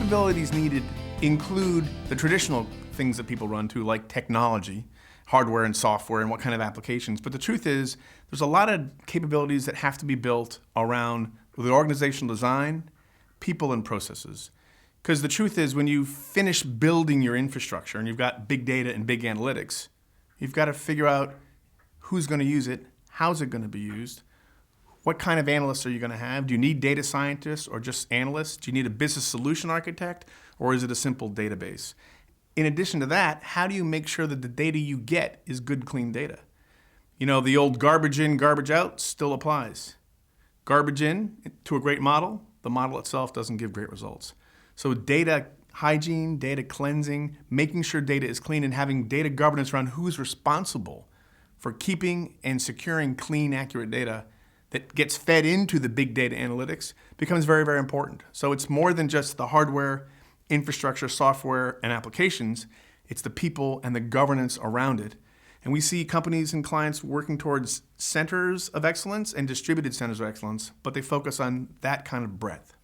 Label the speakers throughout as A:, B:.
A: capabilities needed include the traditional things that people run to, like technology, hardware and software, and what kind of applications. But the truth is, there's a lot of capabilities that have to be built around the organizational design, people, and processes. Because the truth is, when you finish building your infrastructure and you've got big data and big analytics, you've got to figure out who's going to use it, how's it going to be used, what kind of analysts are you going to have? Do you need data scientists or just analysts? Do you need a business solution architect, or is it a simple database? In addition to that, how do you make sure that the data you get is good, clean data? You know, the old garbage in, garbage out still applies. Garbage in to a great model, the model itself doesn't give great results. So data hygiene, data cleansing, making sure data is clean, and having data governance around who's responsible for keeping and securing clean, accurate data that gets fed into the big data analytics becomes very, very important. So it's more than just the hardware, infrastructure, software, and applications. It's the people and the governance around it. And we see companies and clients working towards centers of excellence and distributed centers of excellence, but they focus on that kind of breadth.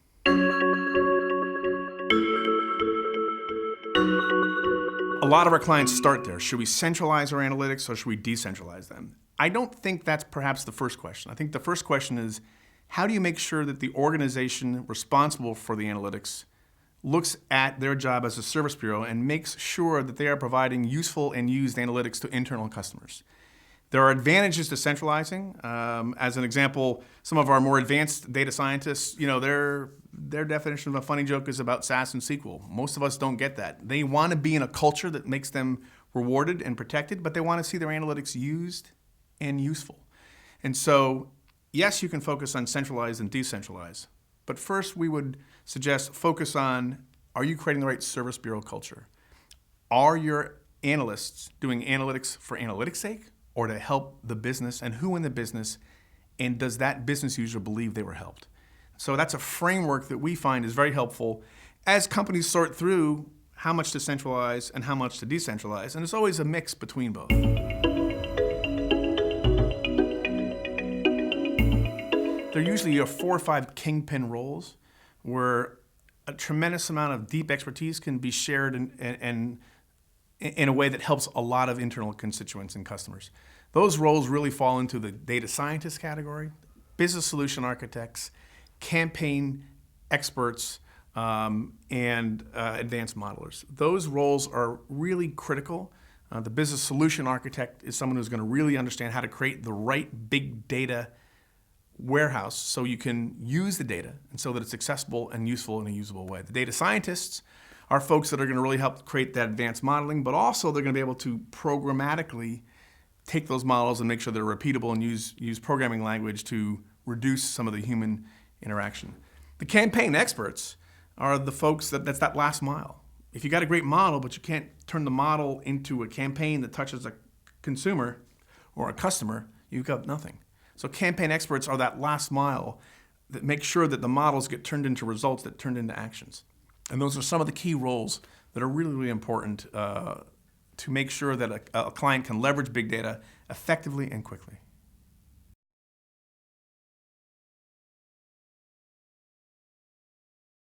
A: A lot of our clients start there. Should we centralize our analytics or should we decentralize them? I don't think that's perhaps the first question. I think the first question is, how do you make sure that the organization responsible for the analytics looks at their job as a service bureau and makes sure that they are providing useful and used analytics to internal customers? There are advantages to centralizing. As an example, some of our more advanced data scientists, you know, their definition of a funny joke is about SAS and SQL. Most of us don't get that. They want to be in a culture that makes them rewarded and protected, but they want to see their analytics used and useful. And so, yes, you can focus on centralize and decentralize, but first we would suggest focus on, are you creating the right service bureau culture? Are your analysts doing analytics for analytics' sake or to help the business, and who in the business, and does that business user believe they were helped? So that's a framework that we find is very helpful as companies sort through how much to centralize and how much to decentralize, and it's always a mix between both. There usually are 4 or 5 kingpin roles where a tremendous amount of deep expertise can be shared in a way that helps a lot of internal constituents and customers. Those roles really fall into the data scientist category, business solution architects, campaign experts, and advanced modelers. Those roles are really critical. The business solution architect is someone who's going to really understand how to create the right big data warehouse so you can use the data and so that it's accessible and useful in a usable way. The data scientists are folks that are going to really help create that advanced modeling, but also they're going to be able to programmatically take those models and make sure they're repeatable and use programming language to reduce some of the human interaction. The campaign experts are the folks that's that last mile. If you got a great model, but you can't turn the model into a campaign that touches a consumer or a customer, you've got nothing. So campaign experts are that last mile that make sure that the models get turned into results that turn into actions. And those are some of the key roles that are really, really important to make sure that a client can leverage big data effectively and quickly.